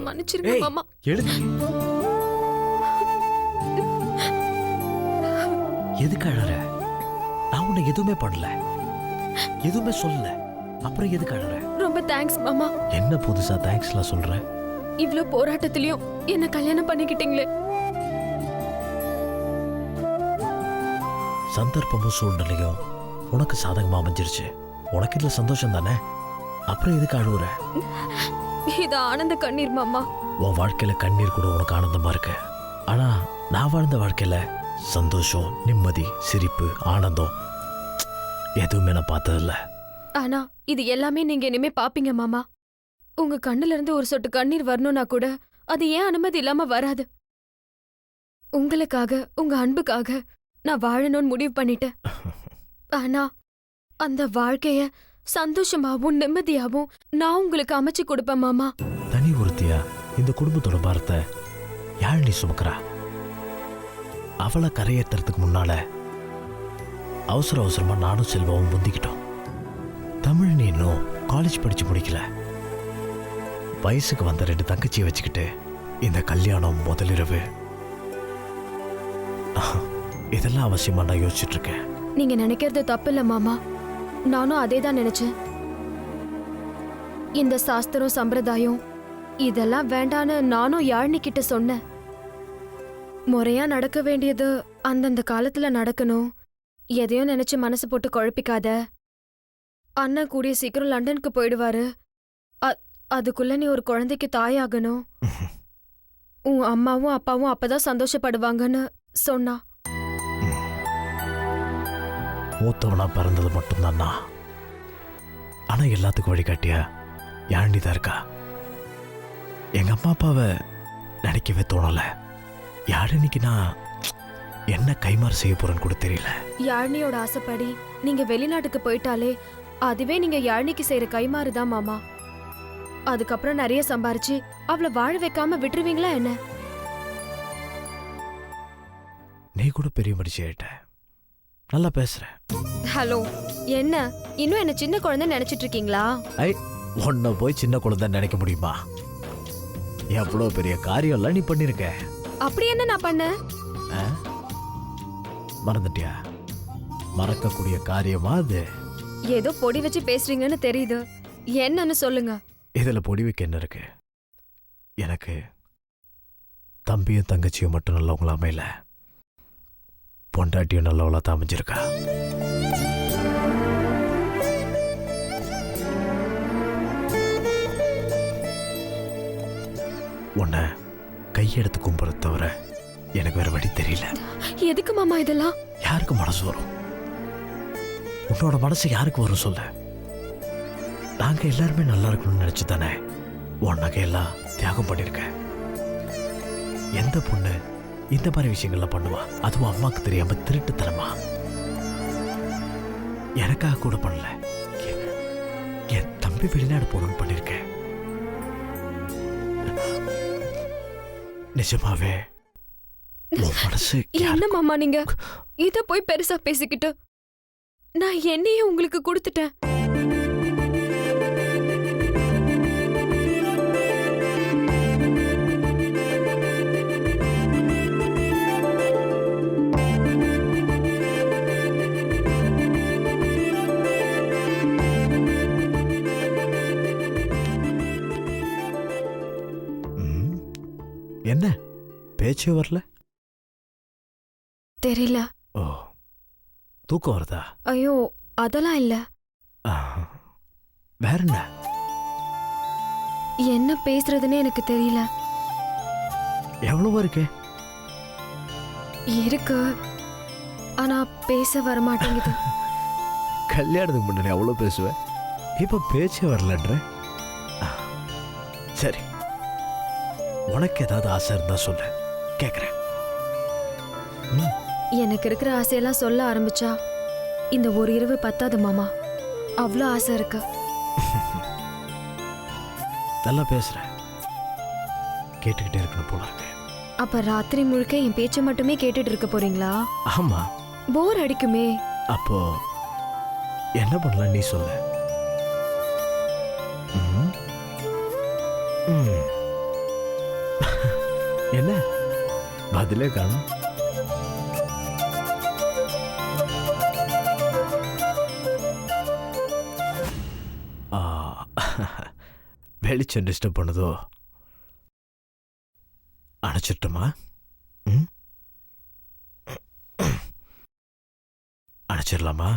மன்னிச்சிருங்க மாமா. எதுக்கு அழற? நான் உன்னை எதுவுமே பண்ணல, எதுவுமே சொல்லல, அப்புறம் எதுக்கு அழற? ரொம்ப தேங்க்ஸ் மாமா. என்ன புதுசா தேங்க்ஸ்லாம் சொல்ற? இவ்ளோ போராட்டத்திலயும் என்ன கல்யாணம் பண்ணிக்கிட்டீங்களே. சந்தர்ப்பமும் சூழ்நிலையும் உனக்கு சாதகமா அமைஞ்சிருச்சு. உனக்கு இதுல சந்தோஷம் தானே, அப்புறம் எதுக்கு அழுவுற? இது ஆனந்த கண்ணீர் மாமா. உன் வாழ்க்கையில கண்ணீர் கூட உனக்கு ஆனந்தமா இருக்கு. ஆனா நான் வாழ்ந்த வாழ்க்கையில சந்தோஷம், நிம்மதி, சிரிப்பு, ஆனந்தம் எதுவுமே நான் பார்த்ததில்ல. ஆனா இது எல்லாமே நீங்க இனிமே பாப்பீங்க மாமா. உங்க கண்ணுல இருந்து ஒரு சொட்டு கண்ணீர் வரணும்னா கூட அது ஏன் அனுமதி இல்லாம வராது. உங்களுக்காக, உங்க அன்புக்காக நான் வாழணும்னு முடிவு பண்ணிட்டேன். ஆனா அந்த வாழ்க்கைய சந்தோஷமாவும் நிம்மதியாவும் நான் உங்களுக்கு அமைச்சு கொடுப்பேன் மாமா. தனி ஒருத்தியா இந்த குடும்பத்தோட பாரத்தை யாழ் நீ சுமக்கிறா? அவளை கரையேற்றுறதுக்கு முன்னால அவசரமா நானும் செல்வாவும் முந்திக்கிட்டோம். தமிழ் நீ இன்னும் காலேஜ் படிச்சு முடிக்கல. வயசுக்கு வந்த 2 தங்கச்சியை வச்சுக்கிட்டு இந்த கல்யாணம், முதலிரவு, இதெல்லாம் அவசியமா நான் யோசிச்சுட்டு இருக்கேன். நீங்க நினைக்கிறது தப்பு இல்ல மாமா. நானும் அதே தான் நினைச்சேன். இந்த சாஸ்திரம், சம்பிரதாயம் இதெல்லாம் வேண்டான்னு நானும் யாழ்னி கிட்ட சொன்னேன். முறையா நடக்க வேண்டியது அந்தந்த காலத்துல நடக்கணும். எதையும் நினைச்சு மனசு போட்டு குழப்பிக்காத. அண்ணன் கூடிய சீக்கிரம் லண்டனுக்கு போயிடுவாரு. அதுக்குள்ள நீ ஒரு குழந்தைக்கு தாயாகணும். உன் அம்மாவும் அப்பாவும் அப்பதான் சந்தோஷப்படுவாங்கன்னு சொன்னா. மூத்தவனா பிறந்தது மட்டும்தான்னா, ஆனா எல்லாத்துக்கும் வழிகாட்டியா யாழ்னிதான் இருக்கா. எங்க அம்மா அப்பாவை நினைக்கவே தோணல. யாழினிக்கு நான் என்ன கைமாறு செய்ய போறேன்னு கூட தெரியல. யாழ்னியோட ஆசைப்படி நீங்க வெளிநாட்டுக்கு போயிட்டாலே அதுவே நீங்க யாழ்னிக்கு செய்யற கைமாறுதான் மாமா. அதுக்கப்புறம் நிறைய சம்பாரிச்சு அவளை வாழ வைக்காம விட்டுருவீங்களா என்ன? நீ கூட பெரிய மனுஷி ஆயிட்ட. நல்லா பேசுற. ஹலோ, என்ன இன்னும் என்ன சின்ன குழந்தை நினைச்சிட்டு இருக்கீங்களா? உன்னை போய் சின்ன குழந்தை நினைக்க முடியுமா? எவ்வளவு பெரிய காரியம் எல்லாம் நீ பண்ணிருக்க. அப்படி என்ன நான் பண்ண? மறந்துட்டியா? மறக்கக்கூடிய காரியமா அது? ஏதோ பொடி வச்சு பேசுறீங்கன்னு தெரியுது. என்னன்னு சொல்லுங்க. இதுல பொடி வைக்க என்ன இருக்கு? எனக்கு தம்பியும் தங்கச்சியும் மட்டும் நல்லவங்களா அமையல, பொண்டாட்டியும் நல்லவளா தான் அமைஞ்சிருக்கா. உன்னை கையெடுத்து கும்புறத தவிர எனக்கு வேற வழி தெரியல. எதுக்கு மாமா இதெல்லாம்? யாருக்கு மனசு வரும்? உன்னோட மனசு யாருக்கு வரும் சொல்ல? நாங்க எல்லாருமே நல்லா இருக்கணும்னு நினைச்சு தானே உன் நகையெல்லாம் தியாகம் பண்ணிருக்க. எந்த பொண்ணு இந்த மாதிரி விஷயங்கள்லாம் பண்ணுவா? அதுவும் அம்மாக்கு தெரியாம திருட்டுத்தனமா. எனக்காக கூட பண்ணல, என் தம்பி வெளிநாடு போகணும்னு பண்ணிருக்கேன். நிஜமாவே மனசு என்ன மாமா நீங்க இத போய் பெருசா பேசிக்கிட்டு? நான் என்னையே உங்களுக்கு கொடுத்துட்டேன். என்ன பேச்சே வரல? தெரியல. ஓ, தூக்கம் வருதா? ஐயோ அதெல்லாம் இல்ல. ஆ, வேற என்ன? என்ன பேசுறதுன்னே எனக்கு தெரியல. எவ்வளவா இருக்கு? இருக்கு, ஆனா பேச வரமாட்டேங்குது. கல்யாணத்துக்கு முன்னாடி அவ்வளோ பேசுவேன், இப்ப பேச்சே வரலன்ற. சரி, உனக்கு ஏதாவது ஆசை இருந்தா சொல்லு, கேக்குறேன். எனக்கு இருக்கிற ஆசையெல்லாம் சொல்ல ஆரம்பிச்சா இந்த ஒரு இரவு பத்தாது மாமா. அவ்வளோ ஆசை இருக்கு. நல்லா பேசுற, கேட்டுக்கிட்டே இருக்கணும் போல இருக்கு. அப்ப ராத்திரி முழுக்க என் பேச்சை மட்டுமே கேட்டுட்டு இருக்க போறீங்களா? ஆமா. போர் அடிக்குமே. அப்போ என்ன பண்ணலாம் நீ சொல்லு. என்ன பதிலே காணும்? வெளிச்சம் டிஸ்டர்ப் பண்ணுதோ? அணைச்சிட்டுமா? அணைச்சிடலாமா?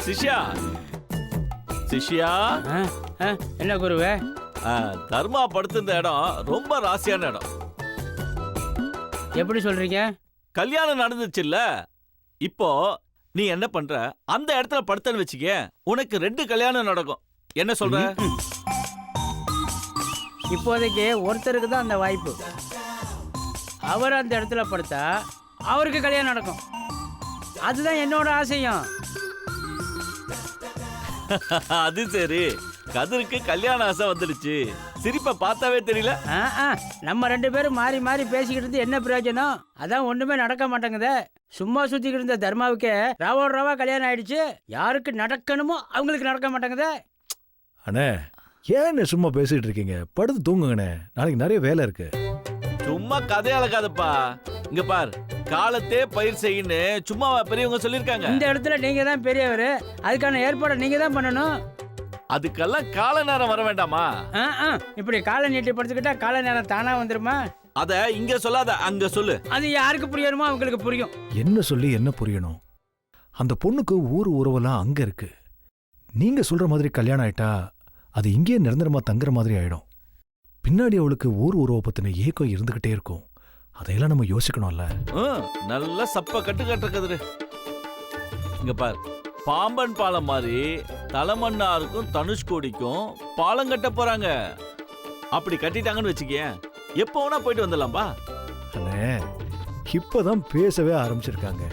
சிஷ்யா, சிஷ்யா, என்ன குருவே? தர்மா படுத்திருந்த இடம் ரொம்ப ராசியான இடம். எப்படி சொல்றீங்க? கல்யாணம் நடந்துச்சுல்ல, இப்போ நீ என்ன பண்ற, அந்த இடத்துல படுத்தன்னு வச்சுக்க, உனக்கு 2 கல்யாணம் நடக்கும். என்ன சொல்ற? இப்போதைக்கு ஒருத்தருக்கு தான் அந்த வாய்ப்பு. அவர் அந்த இடத்துல படுத்தா அவருக்கு கல்யாணம் நடக்கும். அதுதான் என்னோட ஆசையும். அது சரி, கதிருக்கு கல்யாண ஆசை வந்துடுச்சு. சிரிப்பை பார்த்தாவே தெரியல. நம்ம 2 பேரும் மாறி மாறி பேசிக்கிட்டு என்ன பிரயோஜனம்? அதான் ஒண்ணுமே நடக்க மாட்டேங்குதே. சும்மா சுத்திக்கிட்டு இருந்த தர்மாவுக்கு ராவோட ராவா கல்யாணம் ஆயிடுச்சு. யாருக்கு நடக்கணுமோ அவங்களுக்கு நடக்க மாட்டேங்குதே. அண்ணே, ஏன்னு சும்மா பேசிட்டு இருக்கீங்க? படுத்து தூங்குங்கண்ணே, நாளைக்கு நிறைய வேலை இருக்கு. சும்மா கதையாளக்காதப்பா. இங்க பார், காலத்தே பயிர் செய்யுன்னு சும்மா பெரியவங்க சொல்லிருக்காங்க. இந்த இடத்துல நீங்க தான் பெரியவர், அதுக்கான ஏற்பாடை நீங்க தான் பண்ணணும். அதுக்கெல்லாம் கால நேரம் வர வேண்டாமா? இப்படி காலை நீட்டி படுத்துக்கிட்டா கால நேரம் தானா வந்துருமா? அத இங்க சொல்லாத, அங்க சொல்லு. அது யாருக்கு புரியணுமோ அவங்களுக்கு புரியும். என்ன சொல்லி என்ன புரியணும்? அந்த பொண்ணுக்கு ஊர் உறவெல்லாம் அங்க இருக்கு. நீங்க சொல்ற மாதிரி கல்யாணம் ஆயிட்டா அது இங்கேயே நிரந்தரமா தங்குற மாதிரி ஆயிடும். பின்னாடி அவளுக்கு ஊர் உறவை பத்தின ஏக்கம் இருந்துகிட்டே இருக்கும். அதையெல்லாம் நம்ம யோசிக்கணும்ல. நல்ல சப்ப கட்டு கட்டுறது. இங்க பார், பாம்பன் பாலம் மாதிரி தலைமன்னாருக்கும் தனுஷ்கோடிக்கும் பாலம் கட்ட போறாங்க. அப்படி கட்டிட்டாங்கன்னு வச்சுக்கேன், எப்போ வேணா போயிட்டு வந்துடலாம்பா. அண்ணே, இப்பதான் பேசவே ஆரம்பிச்சிருக்காங்க.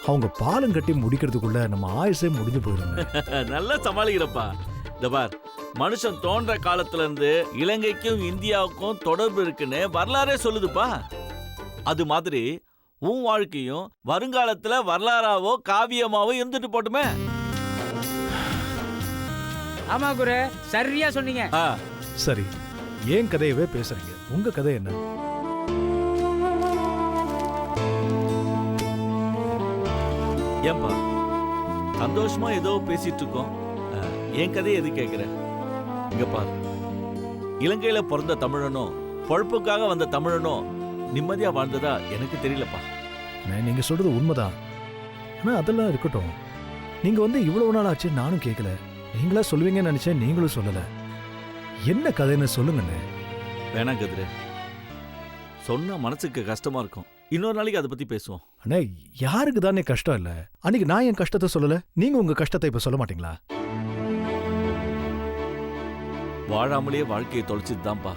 அவங்க பாலம் கட்டி முடிக்கிறதுக்குள்ள நம்ம ஆயுசே முடிஞ்சு போயிருங்க. நல்லா சமாளிக்கிறப்பா. இந்த பார், மனுஷன் தோன்ற காலத்துல இருந்து இலங்கைக்கும் இந்தியாவுக்கும் தொடர்பு இருக்குன்னு வரலாறே சொல்லுதுப்பா. அது மாதிரி உன் வாழ்க்கையும் வருங்காலத்துல வரலாறாவோ காவியமாவோ இருந்துட்டு போட்டுமே. ஆமா குரு, சரியா சொன்னீங்க. சரி, ஏன் கதையவே பேசுறீங்க? உங்க கதை என்ன? ஏன்பா சந்தோஷமா ஏதோ பேசிட்டு இருக்கோம், என் கதையை எது கேட்கிற? இங்க பார், இலங்கையில பிறந்த தமிழனும் பொழப்புக்காக வந்த தமிழனும் நிம்மதியா வாழ்ந்ததா எனக்கு தெரியலப்பா. நீங்க சொல்றது உண்மைதான். ஆனா அதெல்லாம் இருக்கட்டும். நீங்க வந்து இவ்வளவு நாள் ஆச்சு, நானும் கேட்கல. நீங்களா சொல்லுவீங்கன்னு நினைச்சேன், நீங்களும் சொல்லல. என்ன கதைன்னு சொல்லுங்கண்ணே. வேணாம் கதிரு, சொன்னா மனசுக்கு கஷ்டமா இருக்கும். இன்னொரு நாளைக்கு அதை பத்தி பேசுவோம். அண்ணே, யாருக்கு தானே கஷ்டம் இல்ல? அன்னைக்கு நான் என் கஷ்டத்தை சொல்லல, நீங்க உங்க கஷ்டத்தை இப்ப சொல்ல மாட்டீங்களா? வாழாமலேயே வாழ்க்கையை தொலைச்சிட்டு தான்ப்பா.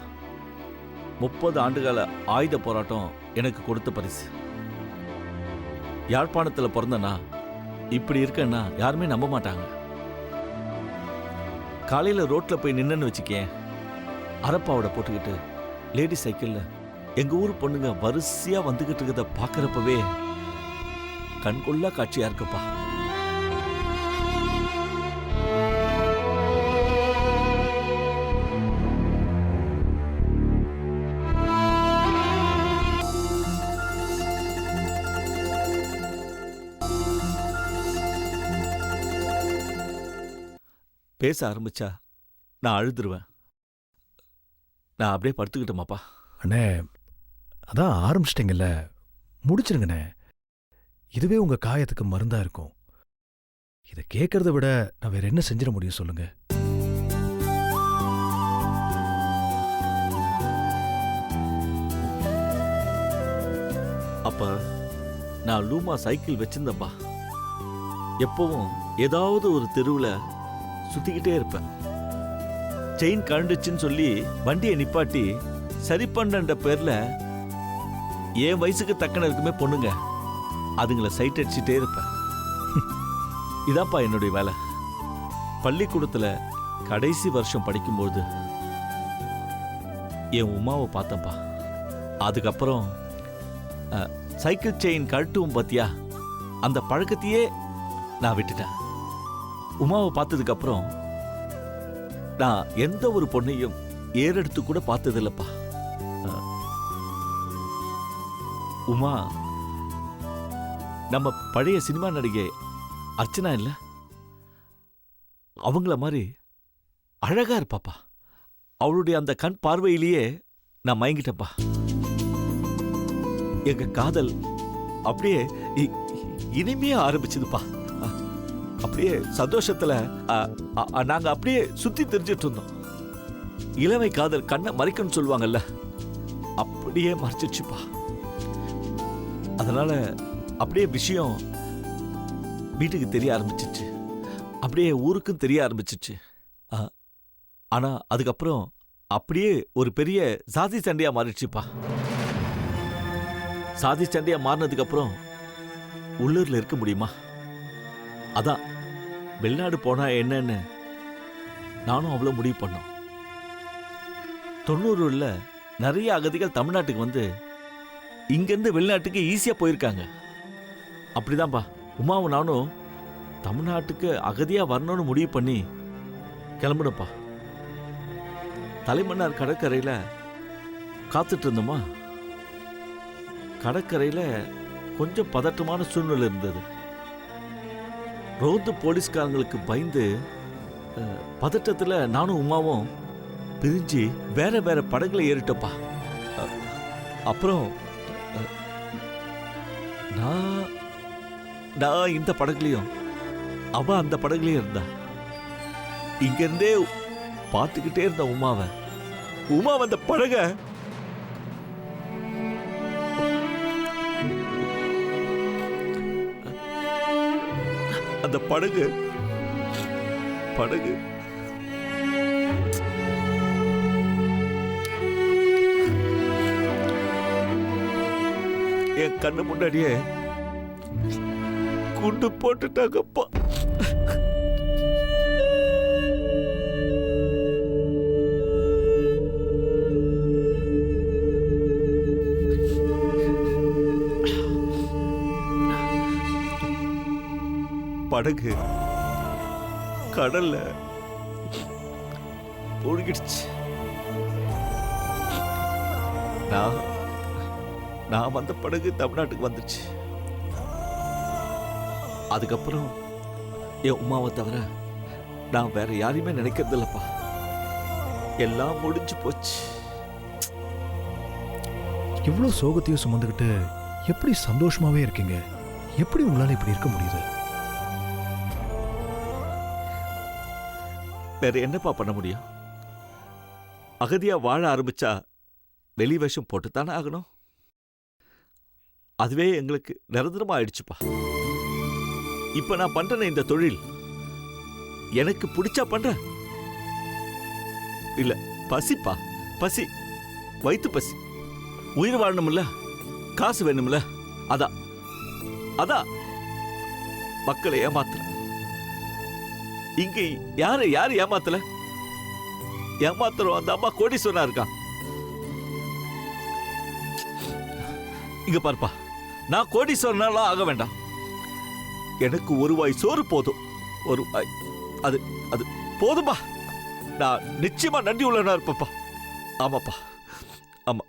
30 ஆண்டுகால ஆயுத போராட்டம் எனக்கு கொடுத்த பரிசு. யாழ்ப்பாணத்துல பிறந்தனா இப்படி இருக்கன்னா யாருமே நம்ப மாட்டாங்க. காலையில ரோட்ல போய் நின்னு வச்சுக்கேன், அரப்பாவோட போட்டுக்கிட்டு லேடி சைக்கிள்ல எங்க ஊர் பொண்ணுங்க வரிசையா வந்துகிட்டு இருக்கிறத பாக்குறப்பவே கண்கொள்ளா காட்சியா இருக்குப்பா. பேச ஆரம்பிச்சா நான் அழுதுருவேன். நான் அப்படியே படுத்துக்கிட்டோமாப்பா. அண்ணே, அதான் ஆரம்பிச்சிட்டிங்கல்ல, முடிச்சிருங்கண்ணே. இதுவே உங்க காயத்துக்கு மருந்தா இருக்கும். இதை கேட்கறத விட நான் வேற என்ன செஞ்சிட முடியும் சொல்லுங்க? அப்ப நான் லூமா சைக்கிள் வச்சிருந்தப்பா. எப்பவும் ஏதாவது ஒரு தெருவுல சுத்திக்கிட்டே இருப்பேன். செயின் கழண்டுச்சுன்னு சொல்லி வண்டியை நிப்பாட்டி சரி பண்ற பேர்ல என் வயசுக்கு தக்கன இருக்குமே பொண்ணுங்க, அதுங்களை சைட் அடிச்சுட்டே இருப்பேன். இதாப்பா என்னுடைய வேலை. பள்ளிக்கூடத்துல கடைசி வருஷம் படிக்கும்போது என் உமாவை பார்த்தப்பா. அதுக்கப்புறம் சைக்கிள் செயின் கழட்டுவோம் பாத்தியா, அந்த பழக்கத்தையே நான் விட்டுட்டேன். உமாவை பார்த்ததுக்கு அப்புறம் நான் எந்த ஒரு பொண்ணையும் ஏறெடுத்து கூட பார்த்ததில்லப்பா. உமா நம்ம பழைய சினிமா நடிகை அர்ச்சனா இல்ல, அவங்கள மாதிரி அழகா இருப்பாப்பா. அவளுடைய அந்த கண் பார்வையிலேயே நான் மயங்கிட்டப்பா. எங்க காதல் அப்படியே இனிமையா ஆரம்பிச்சதுப்பா. அப்படியே சந்தோஷத்துல நாங்க அப்படியே சுத்தி தெரிஞ்சிட்டு இருந்தோம். இளமை காதல் கண்ணை மறைக்கணும்னு சொல்லுவாங்கல்ல, அப்படியே மறைச்சிச்சுப்பா. அதனால அப்படியே விஷயம் வீட்டுக்கு தெரிய ஆரம்பிச்சிச்சு, அப்படியே ஊருக்கும் தெரிய ஆரம்பிச்சிச்சு. ஆனா அதுக்கப்புறம் அப்படியே ஒரு பெரிய சாதி சண்டையா மாறிடுச்சுப்பா. சாதி சண்டையா மாறினதுக்கு அப்புறம் உள்ளூர்ல இருக்க முடியுமா? அதான் வெளிநாடு போனா என்னன்னு நானும் அவ்வளவு முடிவு பண்ணோம். 90ல நிறைய அகதிகள் தமிழ்நாட்டுக்கு வந்து இங்கிருந்து வெளிநாட்டுக்கு ஈஸியா போயிருக்காங்க. அப்படிதான்பா உமாவும் நானும் தமிழ்நாட்டுக்கு அகதியா வரணும்னு முடிவு பண்ணி கிளம்பணும்ப்பா. தலைமன்னார் கடற்கரையில காத்துட்டு இருந்தோமா, கடற்கரையில கொஞ்சம் பதட்டமான சூழ்நிலை இருந்தது. ரோந்து போலீஸ்காரங்களுக்கு பயந்து பதட்டத்துல நானும் உமாவும் பிரிஞ்சு வேற வேற படகுல ஏறிட்டோப்பா. அப்புறம் நான் இந்த படகுலையும் அவ அந்த படகுலயும் இருந்தா. இங்க இருந்தே பார்த்துக்கிட்டே இருந்த உமா அந்த படக அந்த படகு என் கண்ணு முன்னாடியே குண்டு போட்டுட்டாங்கப்பா. படகு கடல்ல ஒழுகிடுச்சு. நான் வந்த படகு தமிழ்நாட்டுக்கு வந்துச்சு. அதுக்கப்புறம் என் உமாவை தவிர நான் வேற யாரையுமே நினைக்கிறது இல்லப்பா. எல்லாம் முடிஞ்சு போச்சு. இவ்வளவு சோகத்தையும் சுமந்துக்கிட்டு எப்படி சந்தோஷமாவே இருக்கீங்க? எப்படி உங்களால இப்படி இருக்க முடியுது? வேற என்னப்பா பண்ண முடியும்? அகதியா வாழ ஆரம்பிச்சா வெளி வேஷம் போட்டுத்தானே ஆகணும். அதுவே எங்களுக்கு நிரந்தரமா ஆயிடுச்சுப்பா. இப்ப நான் பண்றேன் இந்த தொழில் எனக்கு பிடிச்சா பண்றேன். இல்ல பசிப்பா, பசி, வயிற்று பசி. உயிர் வாழணும்ல, காசு வேணும்ல, அதான் மக்களை ஏமாத்துற. இங்க யாரு ஏமாத்தல? ஏமாத்துறோம் அந்த அம்மா கோடீஸ்வரனா இருக்கான். இங்க பாருப்பா, நான் கோடீஸ்வரனாலாம் ஆக வேண்டாம். எனக்கு ஒரு வாய் சோறு போதும். ஒரு வாய் அது அது போதும்பா. நான் நிச்சயமா நன்றி உள்ளவனா இருப்பப்பா. ஆமாப்பா, ஆமா.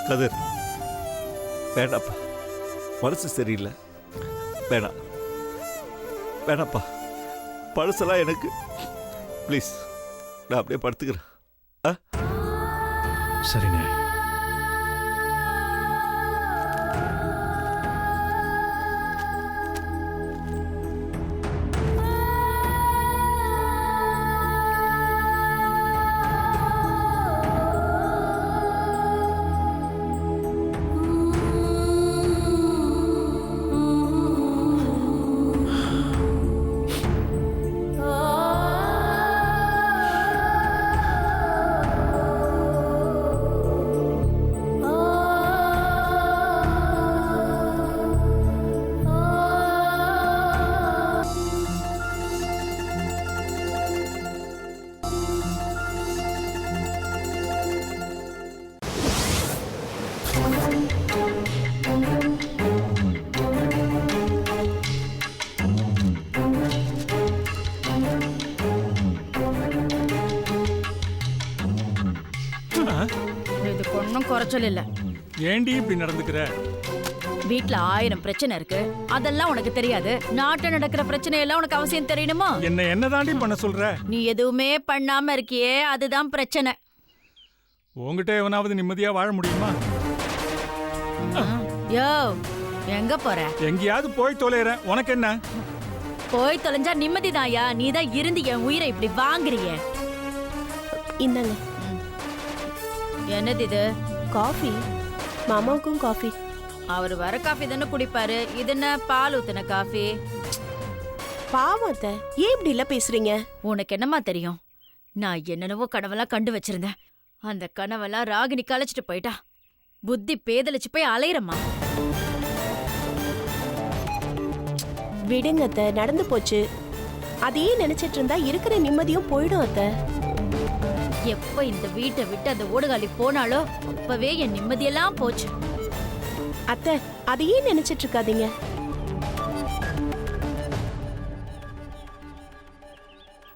கதிர், வேணாப்பா, மனசு சரியில்லை. வேணாம் வேணாப்பா, பழசெல்லாம் எனக்கு. ப்ளீஸ், நான் அப்படியே படுத்துக்கிறேன். சரிண்ணே. இதுக்கு ஒன்றும் குறைச்சல் இல்ல. ஏண்டி இப்படி நடந்துக்கிற? வீட்ல 1000 பிரச்சனை இருக்கு, அதெல்லாம் உனக்கு தெரியாது. நாட்டுல நடக்கிற பிரச்சனை எல்லாம் உனக்கு அவசியம் தெரியணுமா? என்ன தாண்டி பண்ண சொல்ற? நீ எதுவுமே பண்ணாம இருக்கியே, அதுதான் பிரச்சனை. உன்கிட்ட எவனாவது நிம்மதியா வாழ முடியுமா? யோ, எங்க போற? எங்கேயாவது போய் தொலைறேன், உனக்கு என்ன? போய் தொலைஞ்சா நிம்மதிதாயா? நீ தான் இருந்து என் உயிரை இப்படி வாங்குறிய. இந்தாங்க. என்னது இது? காஃபி. மாமாவுக்கும் காஃபி. அவர் வர காஃபி தானே குடிப்பாரு, இது என்ன பால் ஊத்துன காஃபி? பாவம் அத்தை, ஏன் இப்படி எல்லாம் பேசுறீங்க? உனக்கு என்னமா தெரியும்? நான் என்னென்னவோ கனவெல்லாம் கண்டு வச்சிருந்தேன். அந்த கனவெல்லாம் ராகினி கலைச்சிட்டு போயிட்டா. புத்தி பேதலிச்சு போய் அலையிறம்மா. விடுங்க அத்தை, நடந்து போச்சு. அதையே நினைச்சிட்டு இருந்தா இருக்கிற நிம்மதியும் போயிடும் அத்தை. எப்ப இந்த வீட்டை விட்டு அந்த ஓடுகாலி போனாலோ அப்பவே என் நிம்மதியெல்லாம் போச்சு. அத்தை, அதையே நினைச்சிட்டு இருக்காதீங்க.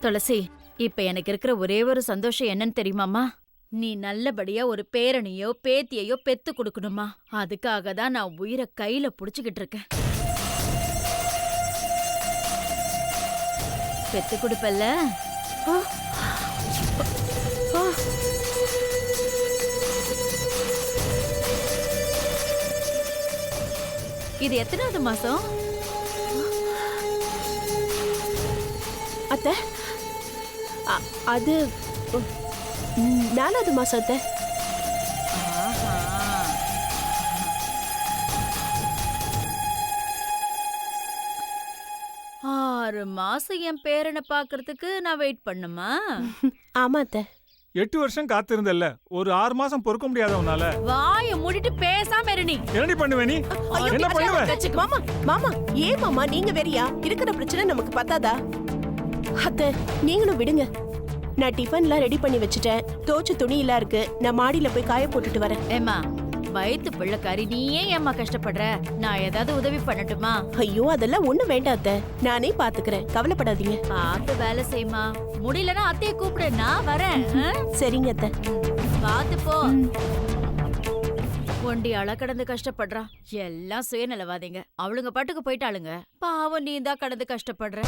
துளசி, இப்ப எனக்கு இருக்கிற ஒரே ஒரு சந்தோஷம் என்னன்னு தெரியுமாமா? நீ நல்லபடியா ஒரு பேரனையோ பேத்தியையோ பெத்து கொடுக்கணுமா. அதுக்காக தான் நான் உயிரை கையில புடிச்சுக்கிட்டு இருக்கேன். பெத்து கொடுப்பல்ல? இது எத்தனாவது மாசம்? அத்தை, அது 4வது மாசம் அத்தை. ஆஹா. 6 மாசம் என் பேரனை பாக்குறதுக்கு நான் வெயிட் பண்ணுமா? ஆமா அத்தை. 8 வருஷம் காத்திருந்தல்ல, ஒரு 6 மாசம் பொறுக்க முடியாத உன்னால? வாயை மூடிட்டு பேசாம இரு. நீ என்னடி பண்ணுவ? நீ என்ன பண்ணுவ? மாமா, மாமா, ஏன் மாமா நீங்க வெறியா? இருக்கிற பிரச்சனை நமக்கு பத்தாதா? அத்தை, நீங்களும் விடுங்க. நான் டிஃபன்லாம் ரெடி பண்ணி வச்சுட்டேன். தோச்ச துணி எல்லாம் இருக்கு. நான் மாடியில போய் காய போட்டுட்டு வரேன். ஏமா, வயித்து பிள்ளைக்காரி, நீ ஏன் ஏம்மா கஷ்டப்படுற? நான் ஏதாவது உதவி பண்ணட்டுமா? ஐயோ, அதெல்லாம் ஒண்ணு வேண்டாம் அத்தை, நானே பாத்துக்கிறேன், கவலைப்படாதீங்க. பார்த்து வேலை செய்யுமா. முடியலன்னா அத்தையை கூப்பிடு, நான் வரேன். சரிங்க அத்தை. பார்த்து போ. ஒண்டியாளா கடந்து கஷ்டப்படுறா. எல்லாம் சுயநலவாதீங்க. அவளுங்க பாட்டுக்கு போயிட்டாளுங்க. பாவம், நீ தான் கடந்து கஷ்டப்படுற.